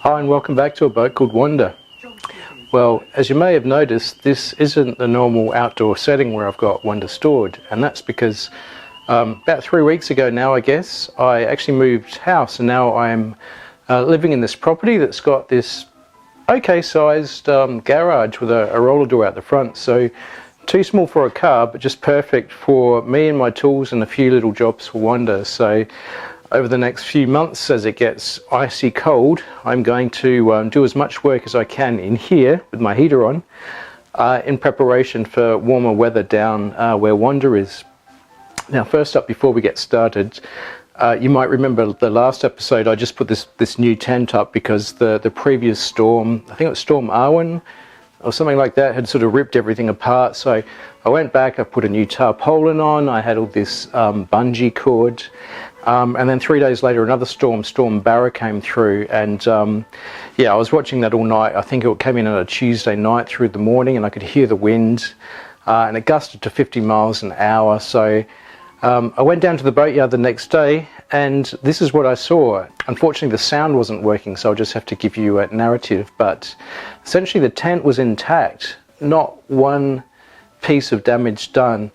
Hi and welcome back to a boat called Wanda. Well, as you may have noticed, this isn't the normal outdoor setting where I've got Wanda stored, and that's because about 3 weeks ago now, I guess, I actually moved house, and now I'm living in this property that's got this okay sized garage with a roller door out the front. So too small for a car, but just perfect for me and my tools and a few little jobs for Wanda. So over the next few months, as it gets icy cold, I'm going to do as much work as I can in here with my heater on in preparation for warmer weather down where Wanda is. Now, first up, before we get started, you might remember the last episode I just put this new tent up because the previous storm, I think it was Storm Arwen or something like that, had sort of ripped everything apart. So I went back, I put a new tarpaulin on, I had all this bungee cord, and then 3 days later another Storm Barra, came through, and yeah, I was watching that all night. I think it came in on a Tuesday night through the morning, and I could hear the wind, and it gusted to 50 miles an hour. So I went down to the boatyard the next day, and this is what I saw. Unfortunately, the sound wasn't working, so I'll just have to give you a narrative, but essentially the tent was intact, not one piece of damage done.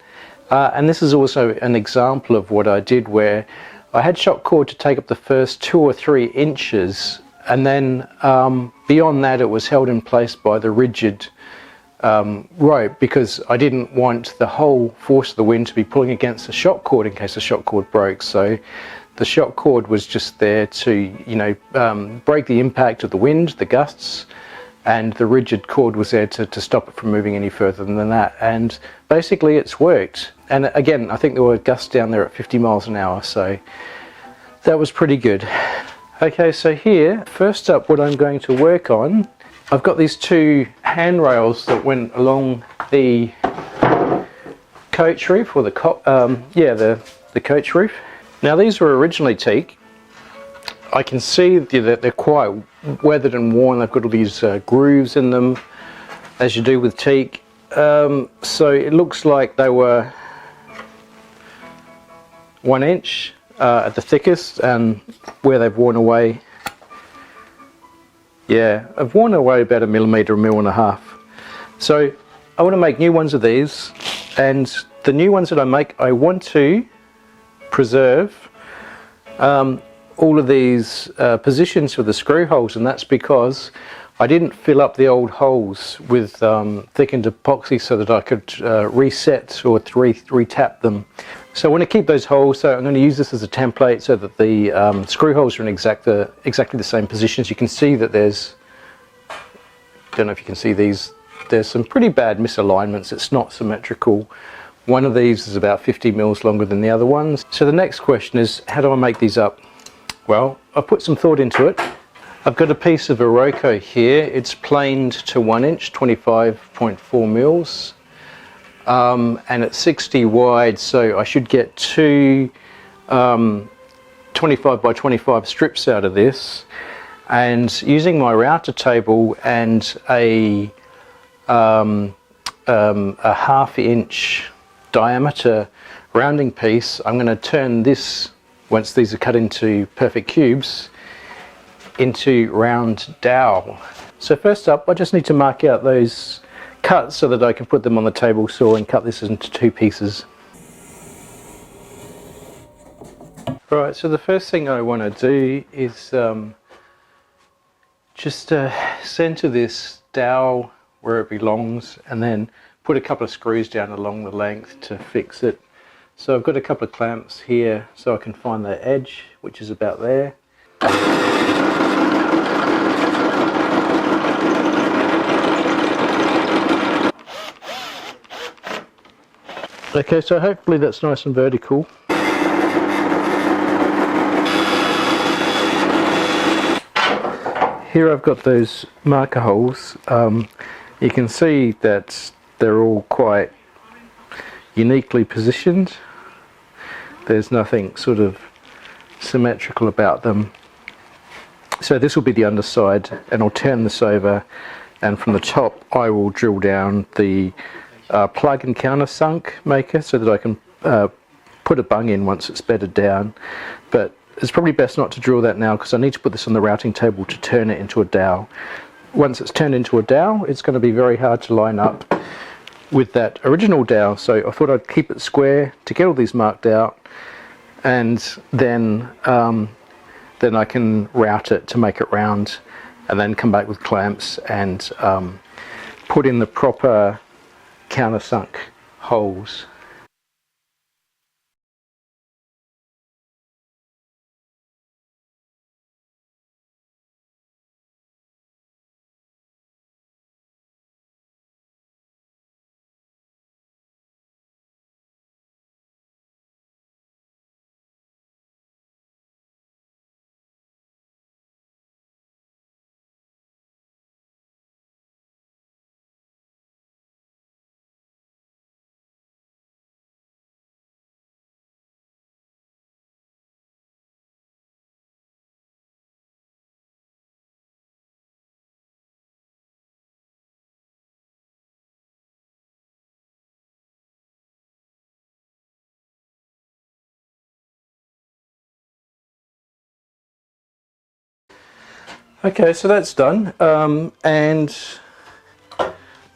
And this is also an example of what I did, where I had shock cord to take up the first 2 or 3 inches, and then beyond that it was held in place by the rigid rope, because I didn't want the whole force of the wind to be pulling against the shock cord in case the shock cord broke. So the shock cord was just there to, you know, break the impact of the wind, the gusts, and the rigid cord was there to stop it from moving any further than that. And basically it's worked. And again, I think there were gusts down there at 50 miles an hour, so that was pretty good. Okay, so here, first up, what I'm going to work on, I've got these 2 handrails that went along the coach roof, or the coach roof. Now, these were originally teak. I can see that they're quite weathered and worn. They've got all these grooves in them, as you do with teak. So it looks like they were 1 inch at the thickest, and where they've worn away, yeah, I've worn away about 1 millimetre, 1.5 millimeters. So I want to make new ones of these, and the new ones that I make, I want to preserve all of these positions for the screw holes, and that's because I didn't fill up the old holes with thickened epoxy so that I could reset or re-tap them. So I want to keep those holes, so I'm going to use this as a template so that the screw holes are in exactly the same positions. You can see that there's, don't know if you can see these, there's some pretty bad misalignments. It's not symmetrical. One of these is about 50 mils longer than the other ones. So the next question is, how do I make these up? Well, I've put some thought into it. I've got a piece of Iroko here. It's planed to 1 inch, 25.4 mils, and it's 60 wide, so I should get 2 25 by 25 strips out of this. And using my router table and a 1/2 inch diameter rounding piece, I'm going to turn this, once these are cut into perfect cubes, into round dowel. So first up, I just need to mark out those cuts so that I can put them on the table saw and cut this into 2 pieces. Right, so the first thing I want to do is just center this dowel where it belongs, and then put a couple of screws down along the length to fix it. So I've got a couple of clamps here so I can find the edge, which is about there. Okay, so hopefully that's nice and vertical. Here I've got those marker holes. You can see that they're all quite uniquely positioned. There's nothing sort of symmetrical about them. So this will be the underside, and I'll turn this over, and from the top I will drill down the plug and countersunk maker so that I can put a bung in once it's bedded down. But it's probably best not to drill that now because I need to put this on the routing table to turn it into a dowel. Once it's turned into a dowel, it's going to be very hard to line up with that original dowel, so I thought I'd keep it square to get all these marked out, and then I can route it to make it round, and then come back with clamps and put in the proper countersunk holes. Okay, so that's done, and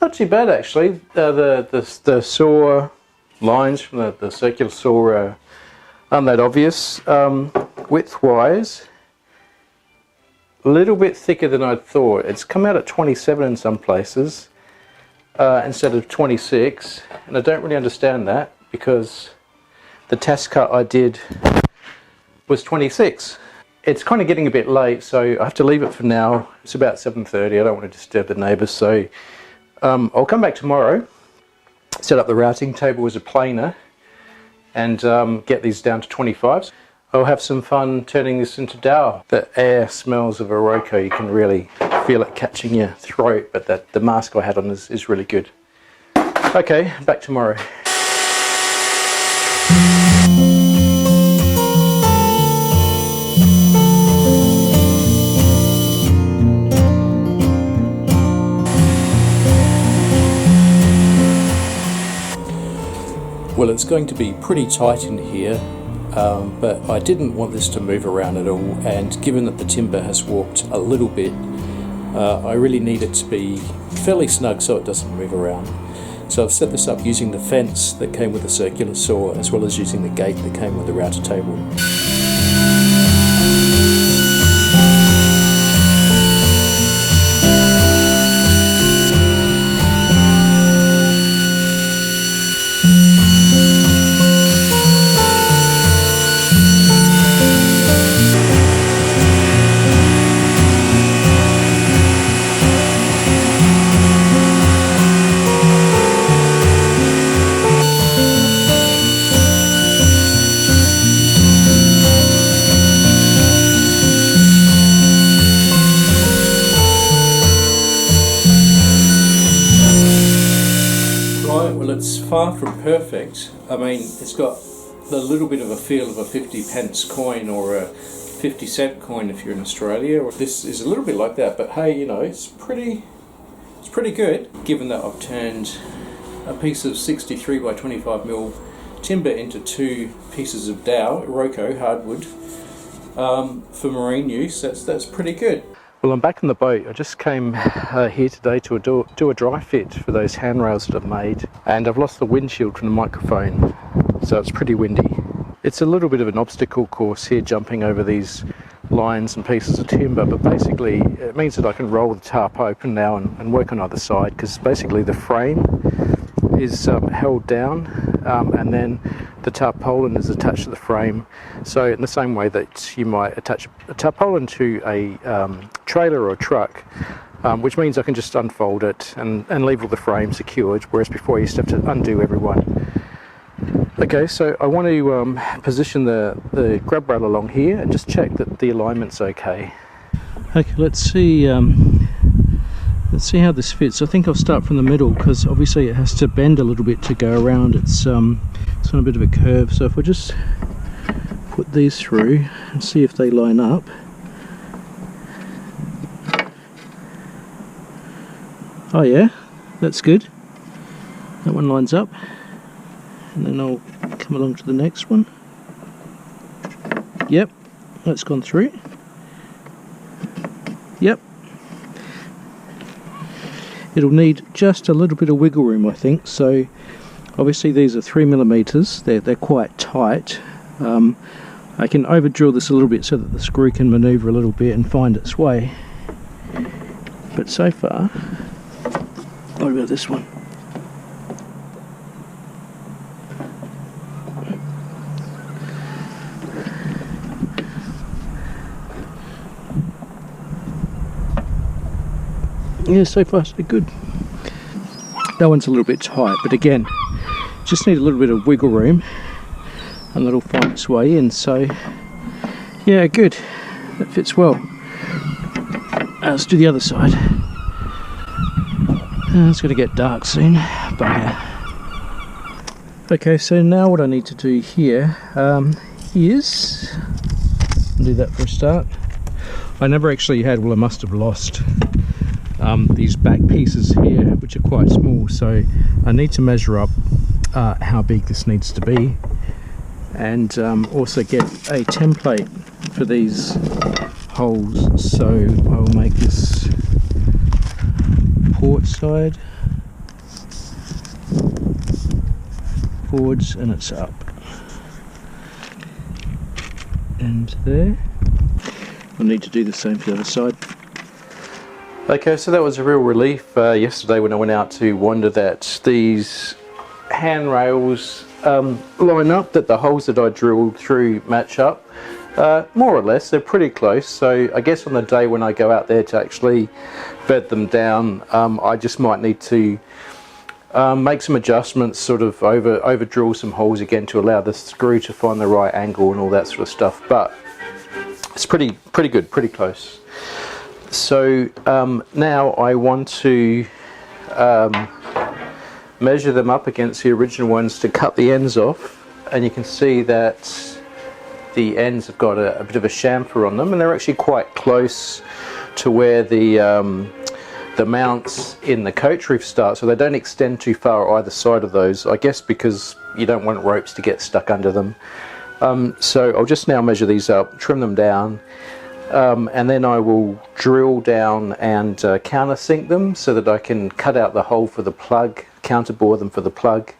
not too bad actually. The saw lines from the circular saw aren't that obvious. Width-wise, a little bit thicker than I'd thought. It's come out at 27 in some places instead of 26, and I don't really understand that because the test cut I did was 26. It's kind of getting a bit late, so I have to leave it for now. It's about 7:30. I don't want to disturb the neighbours, so I'll come back tomorrow, set up the routing table as a planer, and get these down to 25s. I'll have some fun turning this into dowel. The air smells of Iroko. You can really feel it catching your throat, but the mask I had on is really good. Okay, back tomorrow. Well, it's going to be pretty tight in here, but I didn't want this to move around at all, and given that the timber has warped a little bit, I really need it to be fairly snug so it doesn't move around. So I've set this up using the fence that came with the circular saw, as well as using the gate that came with the router table. It's far from perfect. I mean, it's got a little bit of a feel of a 50p coin or a 50-cent coin if you're in Australia. This is a little bit like that, but hey, you know, it's pretty good, given that I've turned a piece of 63 by 25mm timber into 2 pieces of dowel, Iroko hardwood, for marine use. That's pretty good. Well, I'm back in the boat. I just came here today to do a dry fit for those handrails that I've made, and I've lost the windshield from the microphone, so it's pretty windy. It's a little bit of an obstacle course here, jumping over these lines and pieces of timber, but basically it means that I can roll the tarp open now and work on either side, because basically the frame is held down, and then the tarpaulin is attached to the frame. So in the same way that you might attach a tarpaulin to a trailer or a truck, which means I can just unfold it and leave all the frame secured, whereas before I used to have to undo every one. Okay, so I want to position the grub rail along here and just check that the alignment's okay. Okay, let's see how this fits. I think I'll start from the middle, because obviously it has to bend a little bit to go around. It's on a bit of a curve, so if I just put these through and see if they line up. Oh yeah, that's good. That one lines up, and then I'll come along to the next one. Yep, that's gone through. Yep. It'll need just a little bit of wiggle room, I think. So obviously these are 3mm. They're quite tight. I can over drill this a little bit so that the screw can maneuver a little bit and find its way. But so far, what about this one? Yeah, so far so good. That one's a little bit tight, but again, just need a little bit of wiggle room and that'll find its way in. So yeah, good, that fits well. Let's do the other side. It's going to get dark soon, but yeah. Okay, so now what I need to do here is do that for a start. I never actually had, well, I must have lost these back pieces here, which are quite small, so I need to measure up how big this needs to be, and also get a template for these holes. So I will make this port side, forwards, and it's up, and there. I'll need to do the same for the other side. Okay, so that was a real relief yesterday when I went out to Wanda that these handrails line up, that the holes that I drilled through match up. More or less, they're pretty close. So I guess on the day when I go out there to actually bed them down, I just might need to make some adjustments, sort of over drill some holes again to allow the screw to find the right angle and all that sort of stuff. But it's pretty good, pretty close. So now I want to measure them up against the original ones to cut the ends off, and you can see that the ends have got a bit of a chamfer on them, and they're actually quite close to where the mounts in the coach roof start, so they don't extend too far either side of those, I guess because you don't want ropes to get stuck under them. So I'll just now measure these up, trim them down, and then I will drill down and countersink them so that I can cut out the hole for the plug, counterbore them for the plug,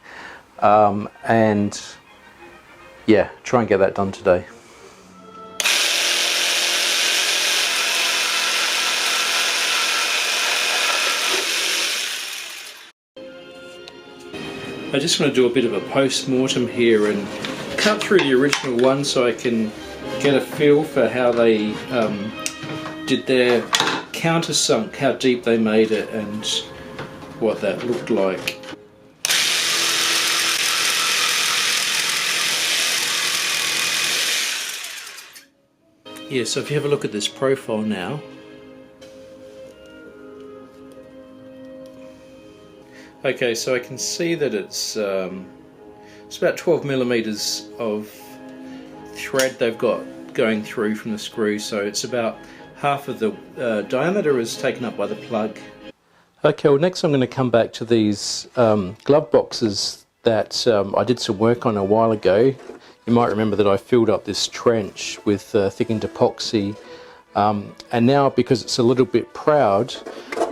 and yeah, try and get that done today. I just want to do a bit of a post-mortem here and cut through the original one so I can get a feel for how they did their countersunk, how deep they made it and what that looked like. Yeah, so if you have a look at this profile now, okay, so I can see that it's about 12mm of thread they've got going through from the screw, so it's about half of the diameter is taken up by the plug. Okay, well next I'm going to come back to these glove boxes that I did some work on a while ago. You might remember that I filled up this trench with thickened epoxy, and now because it's a little bit proud,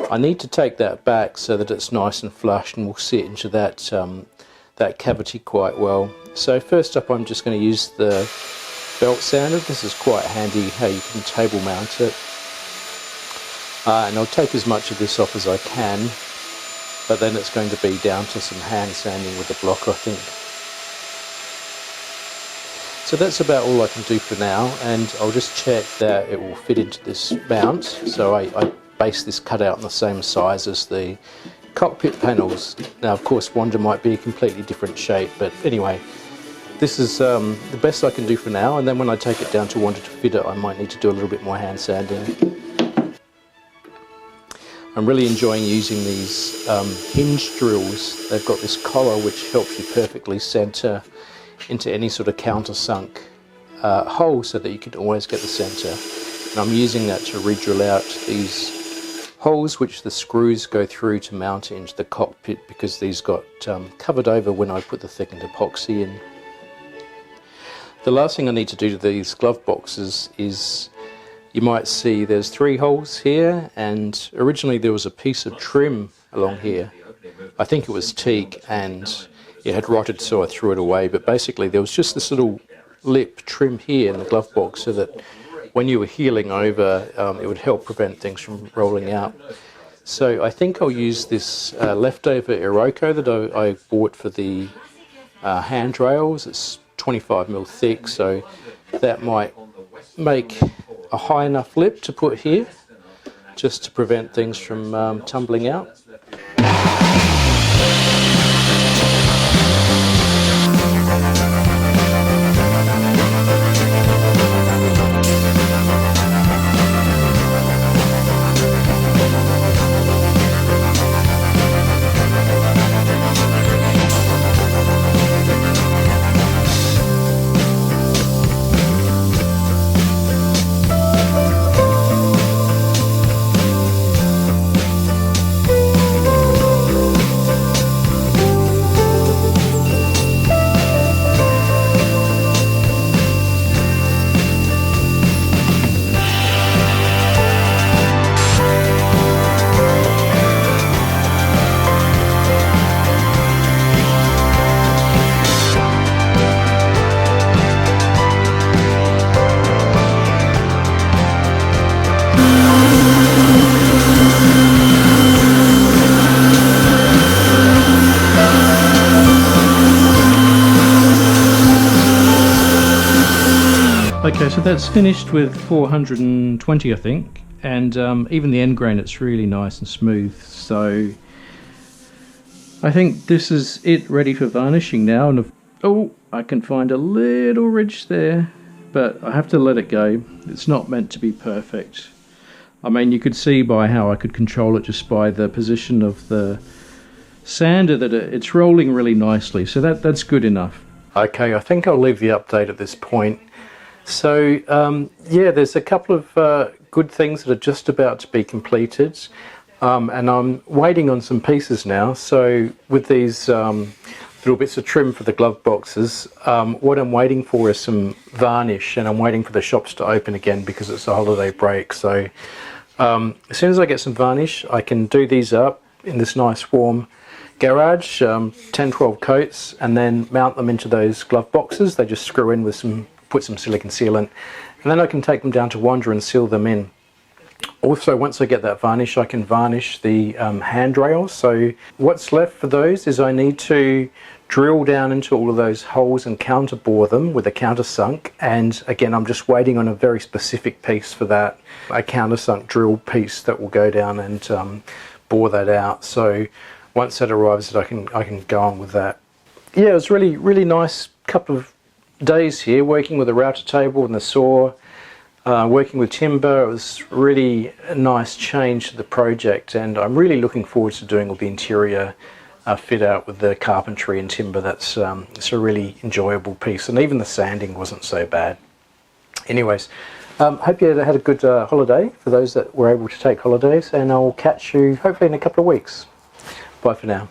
I need to take that back so that it's nice and flush and will sit into that that cavity quite well. So first up I'm just going to use the belt sander. This is quite handy how you can table mount it, and I'll take as much of this off as I can, but then it's going to be down to some hand sanding with the block, I think. So that's about all I can do for now, and I'll just check that it will fit into this mount. So I base this cutout in the same size as the cockpit panels. Now of course Wanda might be a completely different shape, but anyway, this is the best I can do for now, and then when I take it down to Wanda to fit it, I might need to do a little bit more hand sanding. I'm really enjoying using these hinge drills. They've got this collar which helps you perfectly center into any sort of countersunk hole so that you can always get the center. And I'm using that to re-drill out these holes which the screws go through to mount it into the cockpit, because these got covered over when I put the thickened epoxy in. The last thing I need to do to these glove boxes is, you might see there's 3 holes here, and originally there was a piece of trim along here. I think it was teak and it had rotted, so I threw it away, but basically there was just this little lip trim here in the glove box so that when you were heeling over, it would help prevent things from rolling out. So I think I'll use this leftover Iroko that I bought for the handrails. It's 25mm thick, so that might make a high enough lip to put here, just to prevent things from tumbling out. Okay, so that's finished with 420, I think, and even the end grain, it's really nice and smooth. So I think this is it, ready for varnishing now. And oh, I can find a little ridge there, but I have to let it go. It's not meant to be perfect. I mean, you could see by how I could control it just by the position of the sander that it's rolling really nicely. So that's good enough. Okay, I think I'll leave the update at this point. So yeah, there's a couple of good things that are just about to be completed, and I'm waiting on some pieces now. So with these little bits of trim for the glove boxes, what I'm waiting for is some varnish, and I'm waiting for the shops to open again because it's a holiday break. So as soon as I get some varnish, I can do these up in this nice warm garage, 10-12 coats, and then mount them into those glove boxes. They just screw in with put some silicone sealant, and then I can take them down to Wanda and seal them in. Also, once I get that varnish, I can varnish the handrails. So what's left for those is I need to drill down into all of those holes and counterbore them with a countersunk, and again, I'm just waiting on a very specific piece for that, a countersunk drill piece that will go down and bore that out. So once that arrives, I can go on with that. Yeah, it was really nice couple of days here working with the router table and the saw, working with timber. It was really a nice change to the project, and I'm really looking forward to doing all the interior fit out with the carpentry and timber. It's a really enjoyable piece, and even the sanding wasn't so bad. Anyways, hope you had a good holiday for those that were able to take holidays, and I'll catch you hopefully in a couple of weeks. Bye for now.